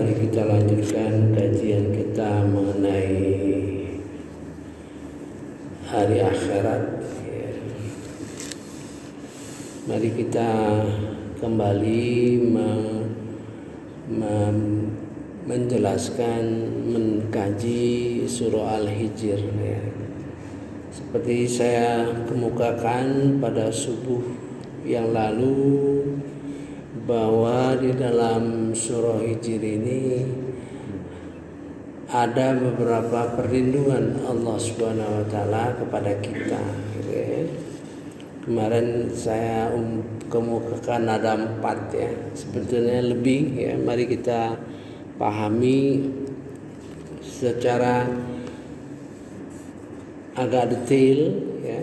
kembali kita lanjutkan kajian kita mengenai hari akhirat. Mari kita kembali menjelaskan, mengkaji surah Al-Hijr. Seperti saya kemukakan pada subuh yang lalu, bahwa di dalam surah Hijr ini ada beberapa perlindungan Allah Subhanahu wa taala kepada kita. Kemarin saya kemukakan ada 4 ya, sebetulnya lebih ya. Mari kita pahami secara agak detail ya.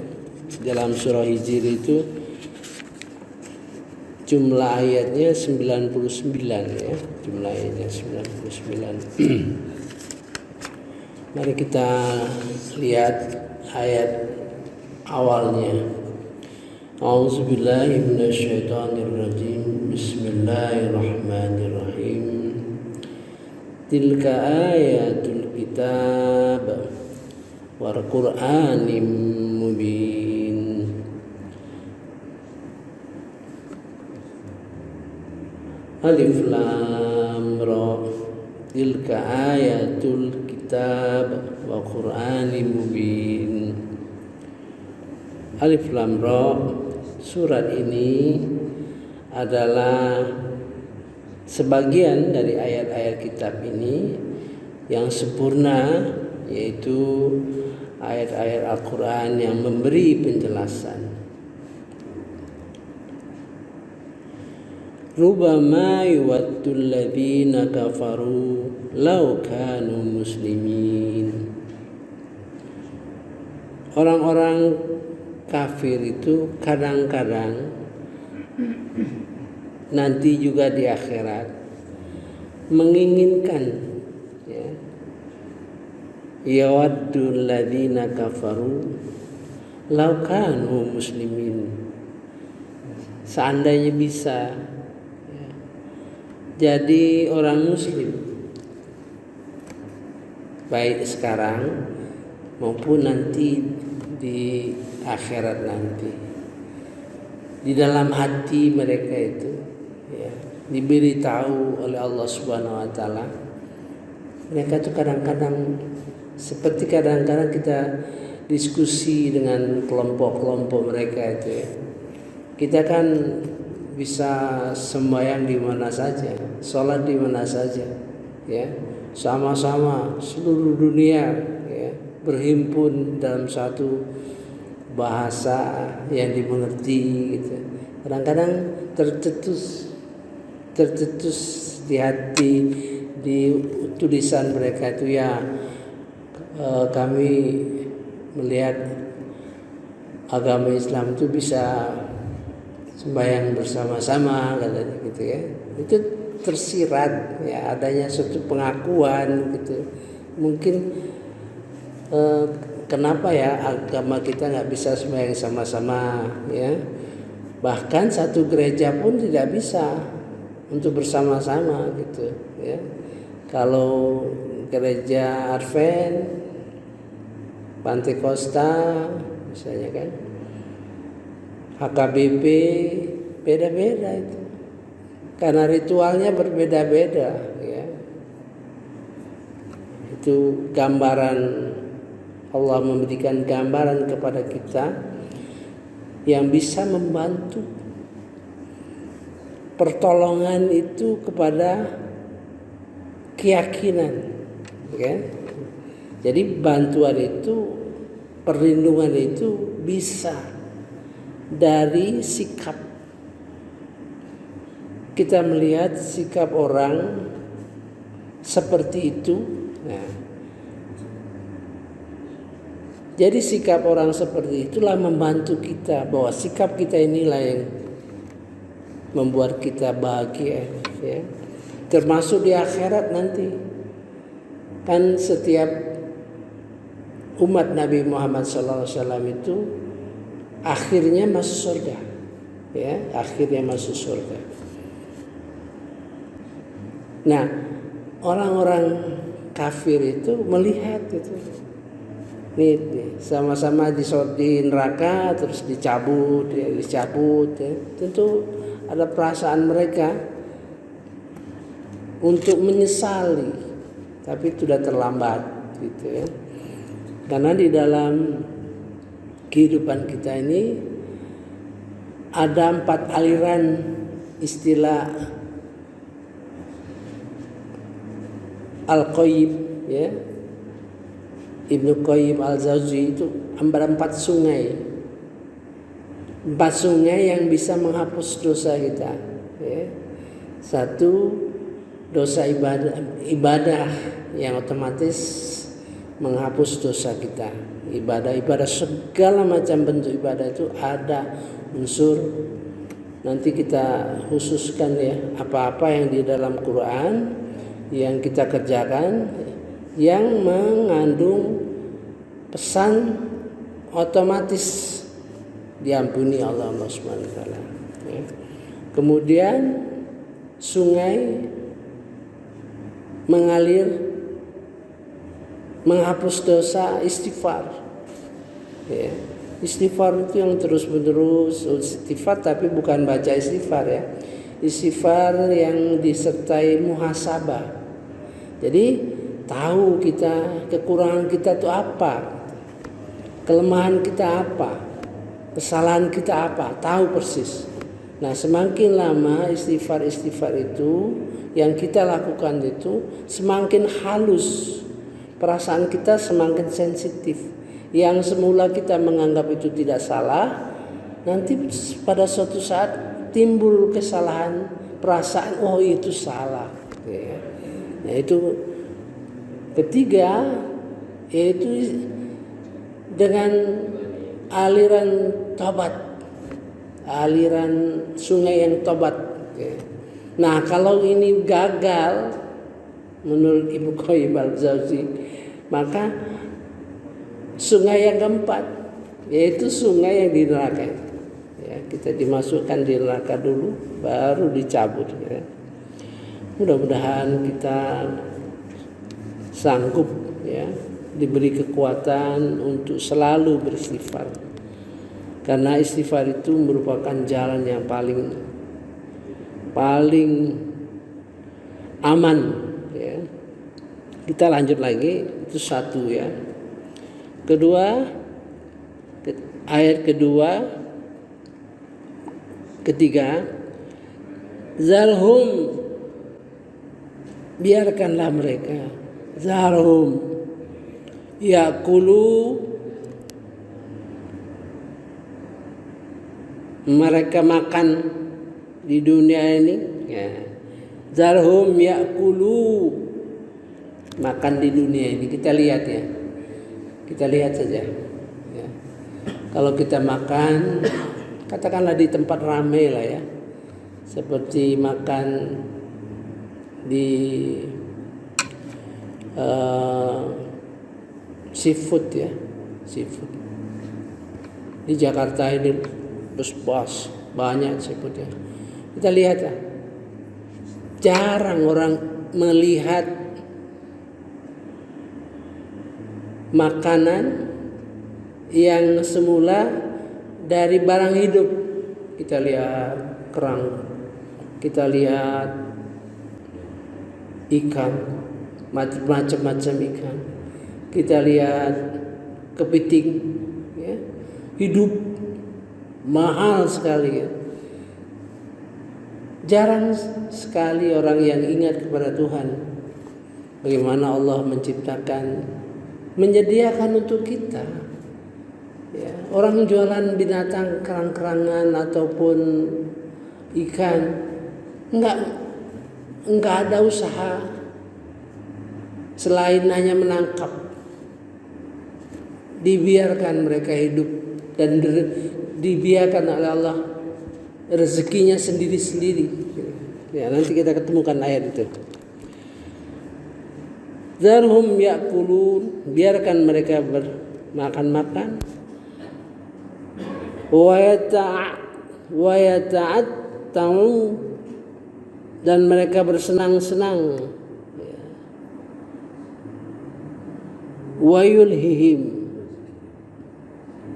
Dalam surah Hijr itu jumlah ayatnya 99 ya, jumlah ayatnya 99. Mari kita lihat ayat awalnya. A'udzubillahi minasyaitonirrajim. Bismillahirrahmanirrahim. Tilka ayatul kitab wal Qur'anim mubin. Alif lam ra. Tilka ayatul kitab wa Qur'anin mubin. Alif lam ra. Surat ini adalah sebagian dari ayat-ayat kitab ini yang sempurna, yaitu ayat-ayat Al-Quran yang memberi penjelasan. Rubama yuwaddul ladzina kafaru law kanu muslimin. Orang-orang kafir itu kadang-kadang nanti juga di akhirat menginginkan ya, yawaddul ladzina kafaru law kanu muslimin, seandainya bisa jadi orang muslim, baik sekarang maupun nanti di akhirat nanti. Di dalam hati mereka itu ya, diberitahu oleh Allah Subhanahu wa taala. Mereka itu kadang-kadang seperti kadang-kadang kita diskusi dengan kelompok-kelompok mereka itu ya. Kita kan bisa sembahyang di mana saja, sholat di mana saja, ya, sama-sama seluruh dunia, ya, berhimpun dalam satu bahasa yang dimengerti, gitu. Kadang-kadang tercetus di hati, di tulisan mereka itu ya, kami melihat agama Islam itu bisa sembahyang bersama-sama, katanya gitu ya. Itu tersirat ya, adanya suatu pengakuan gitu. Mungkin kenapa ya agama kita nggak bisa sembahyang sama-sama ya. Bahkan satu gereja pun tidak bisa untuk bersama-sama gitu ya. Kalau gereja Advent, Pantekosta misalnya kan, HKBP beda-beda itu, karena ritualnya berbeda-beda ya. Itu gambaran, Allah memberikan gambaran kepada kita yang bisa membantu pertolongan itu kepada keyakinan ya. Jadi bantuan itu, perlindungan itu bisa dari sikap. Kita melihat sikap orang seperti itu. Nah, jadi sikap orang seperti itulah membantu kita, bahwa sikap kita inilah yang membuat kita bahagia ya. Termasuk di akhirat nanti. Kan setiap umat Nabi Muhammad SAW itu akhirnya masuk surga ya, akhirnya masuk surga. Nah, orang-orang kafir itu melihat itu. Nih, sama-sama di neraka terus dicabut ya. Tentu ada perasaan mereka untuk menyesali, tapi sudah terlambat gitu ya. Karena di dalam kehidupan kita ini ada 4 aliran istilah Al-Qayyim ya. Ibnu Qayyim Al-Jauzi itu ada 4 sungai. 4 sungai yang bisa menghapus dosa kita ya. 1, dosa ibadah yang otomatis menghapus dosa kita. Ibadah segala macam bentuk ibadah itu ada unsur, nanti kita khususkan ya, apa-apa yang di dalam Quran yang kita kerjakan yang mengandung pesan otomatis diampuni Allah Subhanahu wa taala. Kemudian sungai mengalir menghapus dosa istighfar. Ya. Istighfar itu yang terus-menerus istighfar, tapi bukan baca istighfar ya. Istighfar yang disertai muhasabah. Jadi tahu kita kekurangan kita itu apa, kelemahan kita apa, kesalahan kita apa, tahu persis. Nah, semakin lama istighfar itu yang kita lakukan itu semakin halus, perasaan kita semakin sensitif. Yang semula kita menganggap itu tidak salah, nanti pada suatu saat timbul kesalahan, perasaan oh itu salah. Nah itu ketiga, yaitu dengan aliran tobat, aliran sungai yang tobat. Nah kalau ini gagal menurut Ibnu Qayyim Al-Jauzi, maka sungai yang keempat yaitu sungai yang di neraka. Ya, kita dimasukkan di neraka dulu, baru dicabut. Ya. Mudah-mudahan kita sanggup ya, diberi kekuatan untuk selalu beristighfar. Karena istighfar itu merupakan jalan yang paling aman ya. Kita lanjut lagi, itu 1 ya. Kedua, ayat kedua, ketiga, zarhum, biarkanlah mereka, zarhum yakulu, mereka makan di dunia ini ya. Zarhum yakulu, makan di dunia ini. Kita lihat ya, kita lihat saja ya. Kalau kita makan, katakanlah di tempat ramai lah ya, seperti makan di seafood ya, seafood di Jakarta ini bos banyak seafood ya. Kita lihat lah, jarang orang melihat makanan yang semula dari barang hidup. Kita lihat kerang, kita lihat ikan, macam-macam ikan, kita lihat kepiting ya. Hidup mahal sekali ya. Jarang sekali orang yang ingat kepada Tuhan, bagaimana Allah menciptakan, menyediakan untuk kita ya. Orang jualan binatang, kerang-kerangan ataupun ikan, enggak ada usaha selain hanya menangkap. Dibiarkan mereka hidup dan dibiarkan oleh Allah rezekinya sendiri-sendiri ya. Nanti kita ketemukan ayat itu. Zarhum yakulun, biarkan mereka bermakan-makan. Wa yata'atta'u, dan mereka bersenang-senang ya. wa yulhihim,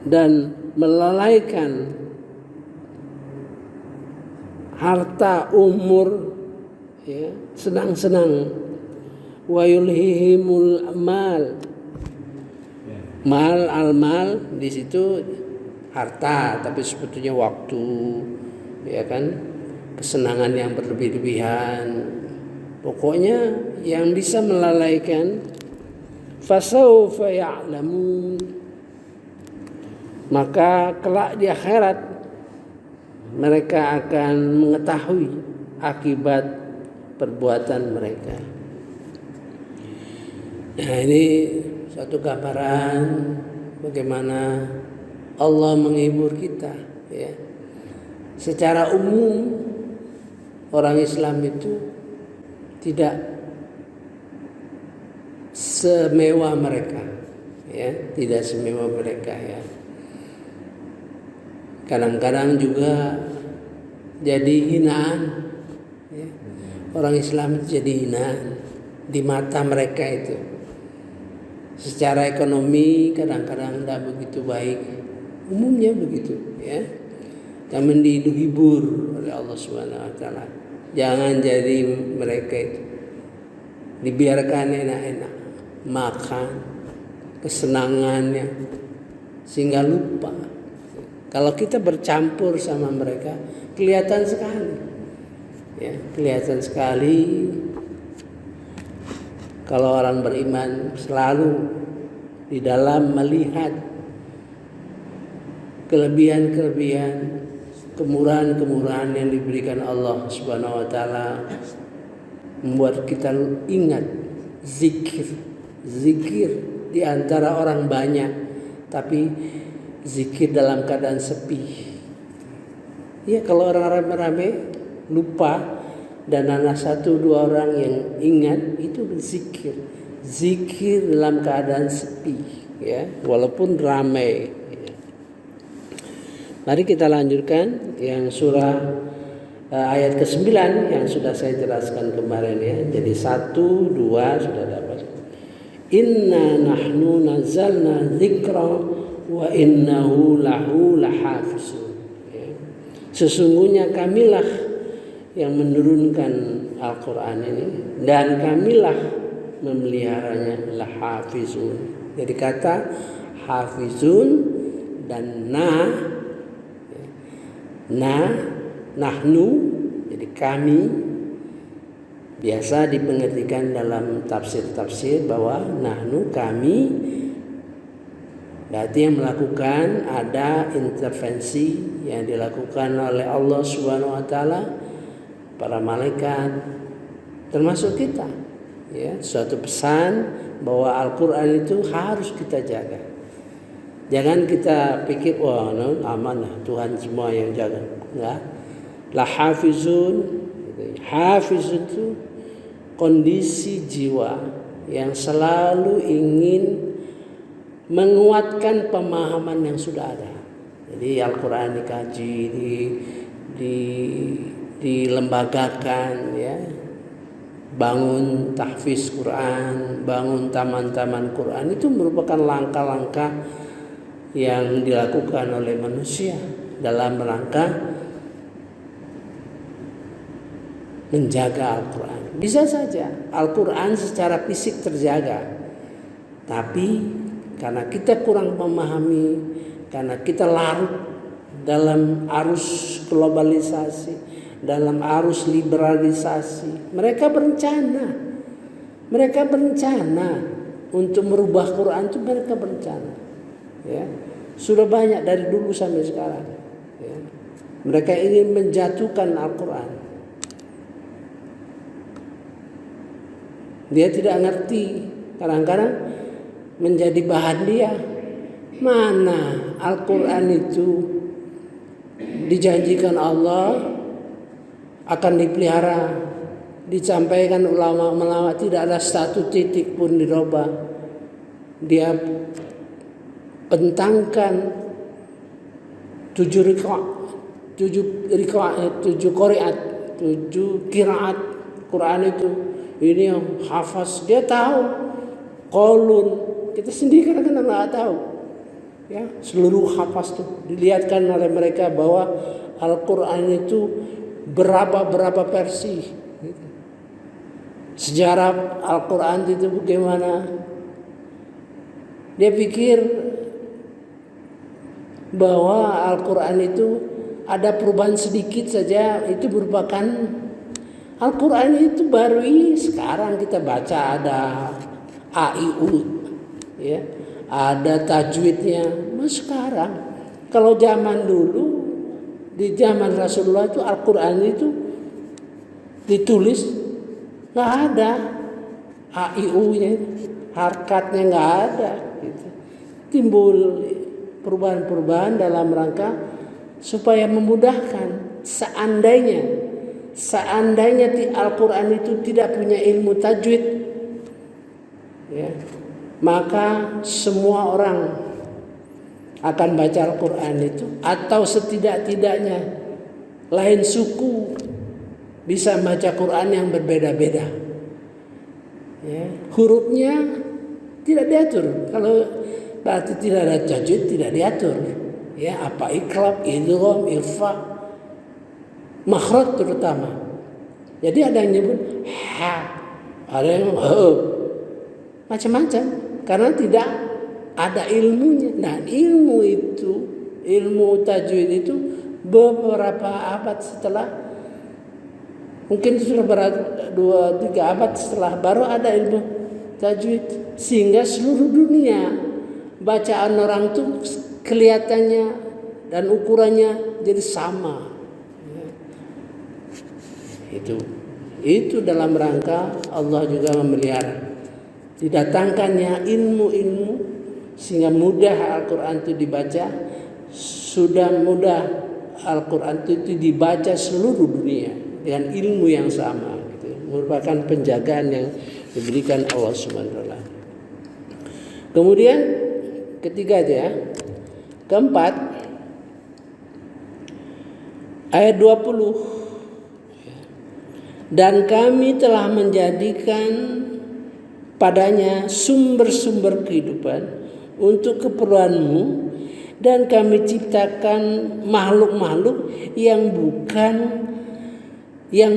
dan melalaikan harta, umur, ya, senang-senang. Wa yulhihimul mal, al-mal di situ harta, tapi sebetulnya waktu, ya kan, kesenangan yang berlebih-lebihan. Pokoknya yang bisa melalaikan. Fasawfa ya'lamun, maka kelak di akhirat mereka akan mengetahui akibat perbuatan mereka. Nah, ini satu gambaran bagaimana Allah menghibur kita, ya. Secara umum orang Islam itu tidak semewah mereka, ya, tidak semewah mereka, ya. Kadang-kadang juga jadi hinaan, ya. Orang Islam jadi hinaan di mata mereka itu. Secara ekonomi kadang-kadang tidak begitu baik, umumnya begitu, ya. Namun dihibur oleh Allah Subhanahu Wa Taala. Jangan jadi mereka itu, dibiarkan enak-enak makan kesenangannya sehingga lupa. Kalau kita bercampur sama mereka kelihatan sekali, ya, kelihatan sekali. Kalau orang beriman selalu di dalam melihat kelebihan-kelebihan, kemurahan-kemurahan yang diberikan Allah Subhanahu Wa Taala, membuat kita ingat zikir di antara orang banyak, tapi zikir dalam keadaan sepi. Ya, kalau orang ramai-ramai lupa dan hanya 1-2 orang yang ingat, itu zikir dalam keadaan sepi, ya, walaupun ramai, ya. Mari kita lanjutkan yang surah ayat ke-9 yang sudah saya jelaskan kemarin, ya. Jadi 1, 2 sudah dapat. Inna nahnu nazzalna dzikra wa innahu lahu lahafizun. Ya. Sesungguhnya kamilah yang menurunkan Al-Quran ini dan kamilah memeliharanya, lahafizun. Jadi kata hafizun dan nahnu, jadi kami, biasa dipengertikan dalam tafsir-tafsir bahwa nahnu, kami, berarti yang melakukan, ada intervensi yang dilakukan oleh Allah Subhanahu Wa Taala, para malaikat, termasuk kita, ya. Suatu pesan bahwa Al-Quran itu harus kita jaga. Jangan kita pikir wah aman lah, Tuhan semua yang jaga. Enggak. La hafizun, hafiz itu kondisi jiwa yang selalu ingin menguatkan pemahaman yang sudah ada. Jadi Al-Quran dikaji, dilembagakan, ya. Bangun tahfiz Quran, bangun taman-taman Quran, itu merupakan langkah-langkah yang dilakukan oleh manusia dalam rangka menjaga Al-Quran. Bisa saja Al-Quran secara fisik terjaga, tapi karena kita kurang memahami, karena kita larut dalam arus globalisasi, dalam arus liberalisasi, mereka berencana untuk merubah Quran itu, mereka berencana, ya. Sudah banyak dari dulu sampai sekarang, ya. Mereka ingin menjatuhkan Al-Quran. Dia tidak ngerti, kadang-kadang menjadi bahan dia. Mana Al-Quran itu dijanjikan Allah akan dipelihara, disampaikan ulama-ulama, tidak ada satu titik pun dirubah. Dia bentangkan 7 qiraat Quran itu. Ini yang hafaz, dia tahu qaulun, Kita sendiri kadang-kadang nggak tahu. Ya, seluruh hafaz tuh dilihatkan oleh mereka bahwa Al-Quran itu berapa versi. Sejarah Al-Quran itu bagaimana? Dia pikir bahwa Al-Quran itu ada perubahan sedikit saja, itu merupakan Al-Quran itu baru ini sekarang kita baca ada AIU, ya, ada tajwidnya. Mas sekarang, kalau zaman dulu di zaman Rasulullah itu Al-Quran itu ditulis nggak ada AIU-nya, harkatnya nggak ada. Gitu. Timbul perubahan-perubahan dalam rangka supaya memudahkan. Seandainya di Al-Quran itu tidak punya ilmu tajwid, ya, maka semua orang akan baca Al-Quran itu, atau setidak-tidaknya lain suku bisa baca Quran yang berbeda-beda. Ya, hurufnya tidak diatur. Kalau berarti tidak ada tajwid, tidak diatur. Ya, apa iqlab, idgham, ikhfa, makhraj terutama. Jadi ada yang nyebut ha, ada yang macam-macam karena tidak ada ilmunya. Nah, ilmu tajwid itu beberapa abad setelah, mungkin sudah 2-3 abad setelah baru ada ilmu tajwid, sehingga seluruh dunia bacaan orang itu kelihatannya dan ukurannya jadi sama. Itu dalam rangka Allah juga memelihara didatangkannya ilmu-ilmu sehingga mudah Al-Quran itu dibaca, sudah mudah Al-Quran itu dibaca seluruh dunia dengan ilmu yang sama. Gitu. Merupakan penjagaan yang diberikan Allah Subhanahu wa taala. Kemudian ketiga aja ya. Keempat, ayat 20. Dan kami telah menjadikan padanya sumber-sumber kehidupan untuk keperluanmu, dan kami ciptakan makhluk-makhluk yang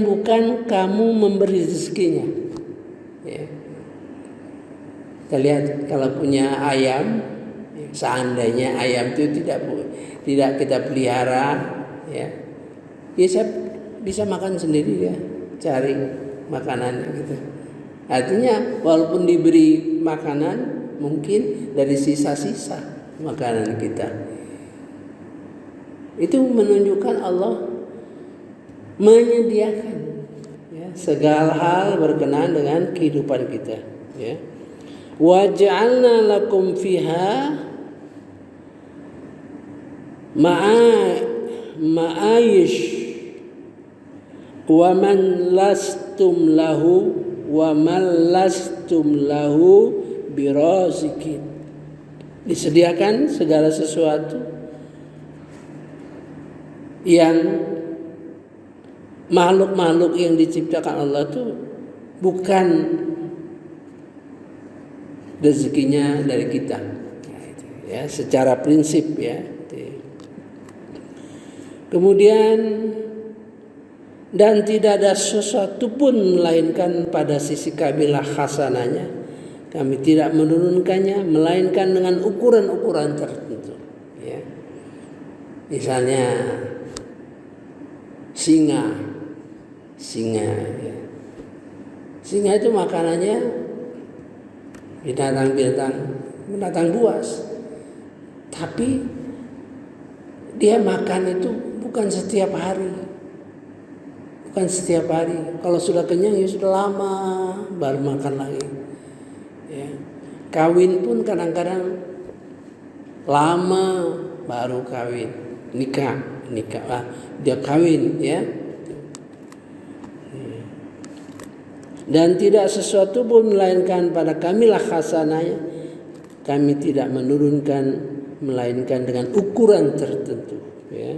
bukan kamu memberi rezekinya. Ya. Kita lihat kalau punya ayam, seandainya ayam itu tidak kita pelihara, ya, bisa makan sendiri ya, cari makanan gitu. Artinya walaupun diberi makanan mungkin dari sisa-sisa makanan kita, itu menunjukkan Allah menyediakan ya, segala hal berkenaan dengan kehidupan kita. Ya. Waj'alna lakum fiha ma'ayish wa man lastum lahu birazikin. Disediakan segala sesuatu yang makhluk-makhluk yang diciptakan Allah itu bukan rezekinya dari kita. Ya, secara prinsip ya. Kemudian dan tidak ada sesuatu pun melainkan pada sisi kabilah hasananya kami tidak menurunkannya melainkan dengan ukuran-ukuran tertentu. Ya. Misalnya singa, ya. Singa itu makanannya binatang buas, tapi dia makan itu bukan setiap hari. Kalau sudah kenyang ya sudah lama baru makan lagi. Ya. Kawin pun kadang-kadang lama baru kawin, nikah, dia kawin ya. Dan tidak sesuatu pun melainkan pada kamilah hasananya kami tidak menurunkan melainkan dengan ukuran tertentu. Ya.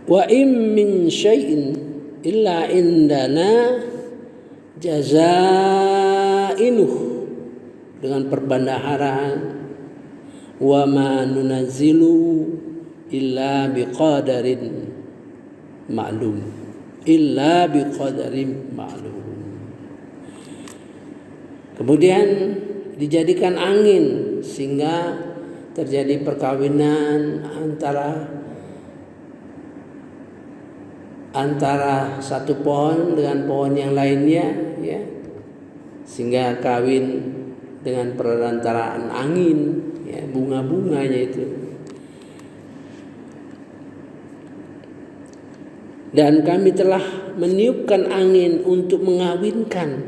Wa in min syai'in illa indana jazaa khazainuh, dengan perbendaharaan, wa ma nunazzilu illa biqadarin ma'lum, illa biqadarin ma'lum. Kemudian dijadikan angin sehingga terjadi perkawinan antara satu pohon dengan pohon yang lainnya, ya, sehingga kawin dengan perantaraan angin, ya, bunga-bunganya itu. Dan kami telah meniupkan angin untuk mengawinkan,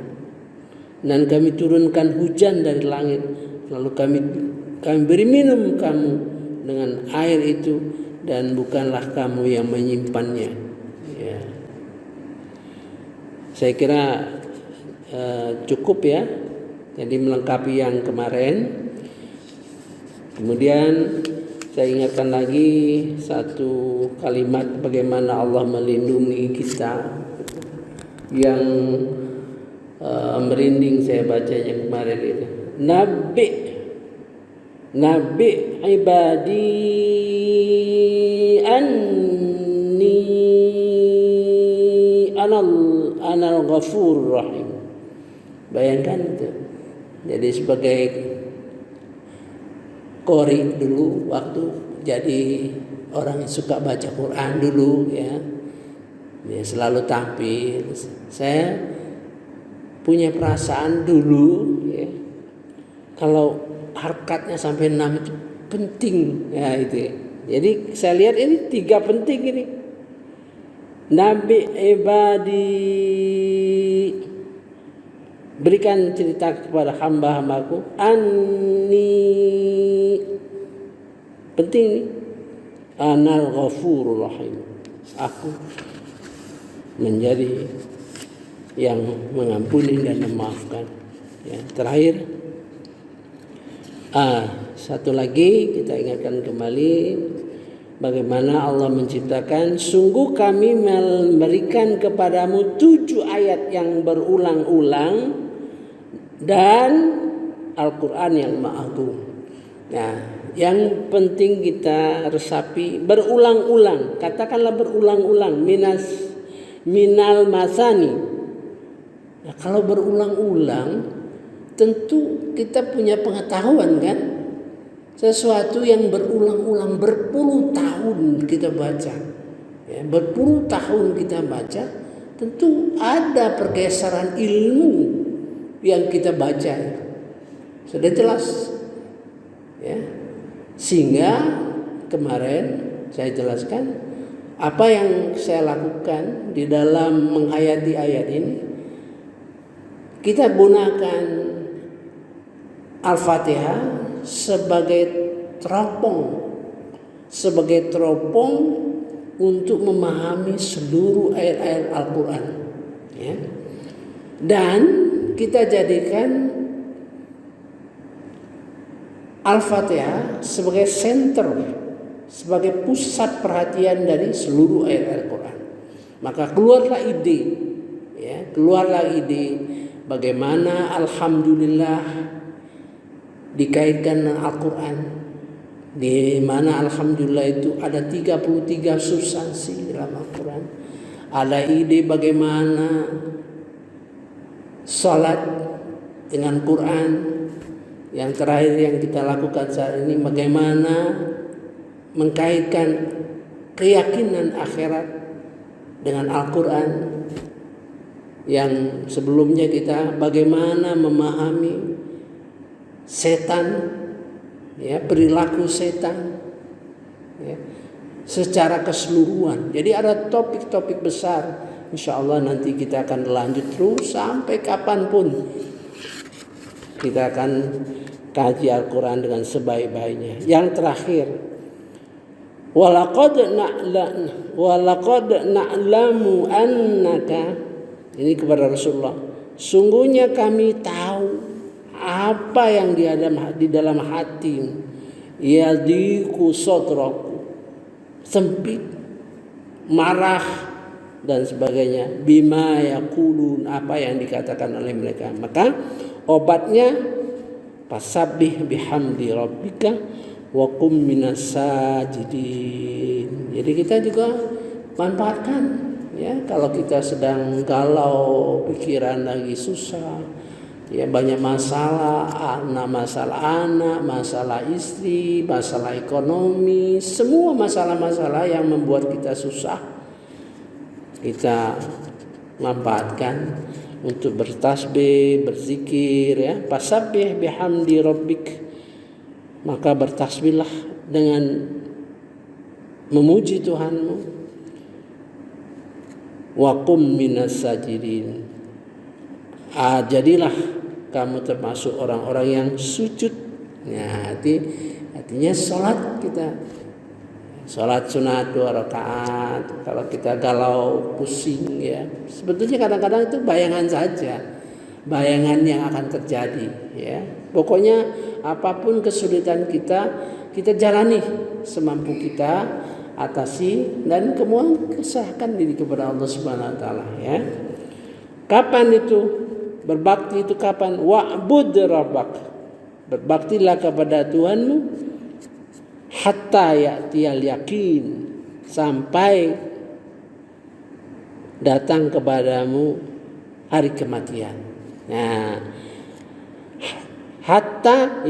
dan kami turunkan hujan dari langit, lalu kami beri minum kamu dengan air itu, dan bukanlah kamu yang menyimpannya. Ya. Saya kira cukup ya, jadi melengkapi yang kemarin. Kemudian saya ingatkan lagi satu kalimat bagaimana Allah melindungi kita yang merinding saya bacanya kemarin itu. Nabi ibadi anni anal ghafur rahim. Bayangkan itu. Jadi sebagai qori dulu, waktu jadi orang yang suka baca Quran dulu, ya selalu tampil. Saya punya perasaan dulu, ya, kalau harkatnya sampai 6 itu penting, ya itu. Jadi saya lihat ini 3 penting ini. Nabi ibadi, berikan cerita kepada hamba-hambaku, anni, penting ini, anal ghafurur rahim, aku menjadi yang mengampuni dan memaafkan. Ya, terakhir, satu lagi kita ingatkan kembali bagaimana Allah menciptakan, sungguh kami memberikan kepadamu 7 ayat yang berulang-ulang dan Al-Quran yang Maha Agung. Nah, yang penting kita resapi berulang-ulang, katakanlah berulang-ulang, minal masani. Nah, kalau berulang-ulang tentu kita punya pengetahuan kan, sesuatu yang berulang-ulang berpuluh tahun kita baca, ya, berpuluh tahun kita baca, tentu ada pergeseran ilmu yang kita baca, sudah jelas, ya. Sehingga kemarin saya jelaskan apa yang saya lakukan di dalam menghayati ayat ini. Kita gunakan Al-Fatihah sebagai teropong untuk memahami seluruh ayat-ayat Al-Quran, ya. Dan kita jadikan Al-Fatihah sebagai center, sebagai pusat perhatian dari seluruh ayat Al-Quran. Maka keluarlah ide, bagaimana alhamdulillah dikaitkan dengan Al-Quran, di mana alhamdulillah itu ada 33 substansi dalam Al-Quran. Ada ide bagaimana salat dengan Quran. Yang terakhir yang kita lakukan saat ini bagaimana mengkaitkan keyakinan akhirat dengan Al-Quran. Yang sebelumnya kita bagaimana memahami setan, ya, perilaku setan, ya, secara keseluruhan. Jadi ada topik-topik besar. Insya Allah nanti kita akan lanjut terus sampai kapanpun kita akan kaji Al-Quran dengan sebaik-baiknya. Yang terakhir, walaqad na'lamu annaka, ini kepada Rasulullah, sungguhnya kami tahu apa yang di dalam hati, yadiku sotraku, sempit, marah dan sebagainya, bima yaqulun, apa yang dikatakan oleh mereka. Maka obatnya fasabbih bihamdi rabbika wa qum minas sajidin. Jadi kita juga manfaatkan ya, kalau kita sedang galau, pikiran lagi susah, ya banyak masalah anak, masalah istri, masalah ekonomi, semua masalah-masalah yang membuat kita susah, kita manfaatkan untuk bertasbih, berzikir ya. Fasabbih bihamdi rabbik, maka bertasbihlah dengan memuji Tuhanmu. Wa qum minas sajidin, jadilah kamu termasuk orang-orang yang sujud. Nah, artinya sholat kita, sholat sunat 2 rakaat. Kalau kita galau, pusing ya, sebetulnya kadang-kadang itu bayangan saja, bayangan yang akan terjadi ya. Pokoknya apapun kesulitan kita jalani semampu kita, atasi, dan kemudian kesahkan diri kepada Allah Subhanahu wa taala ya. Kapan itu berbakti itu kapan? Wa'bud rabbak, berbaktilah kepada Tuhanmu hatta ya'tiyal yakin, sampai datang kepadamu hari kematian. Nah, hatta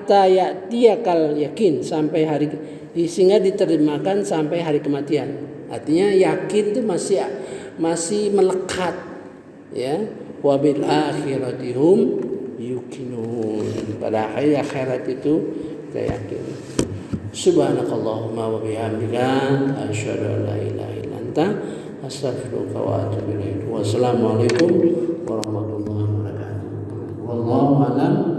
ya'tiyakal yakin, sampai hari, sehingga diterjemahkan sampai hari kematian. Artinya yakin itu masih melekat ya. Wa bil akhirati hum yuqinun, pada akhirat itu kita yakin. Subhanakallahumma wa bihamdika asyhadu an la ilaha illa anta astaghfiruka wa atubu ilaik. Wassalamualaikum warahmatullahi wabarakatuh. Wallahu a'lam.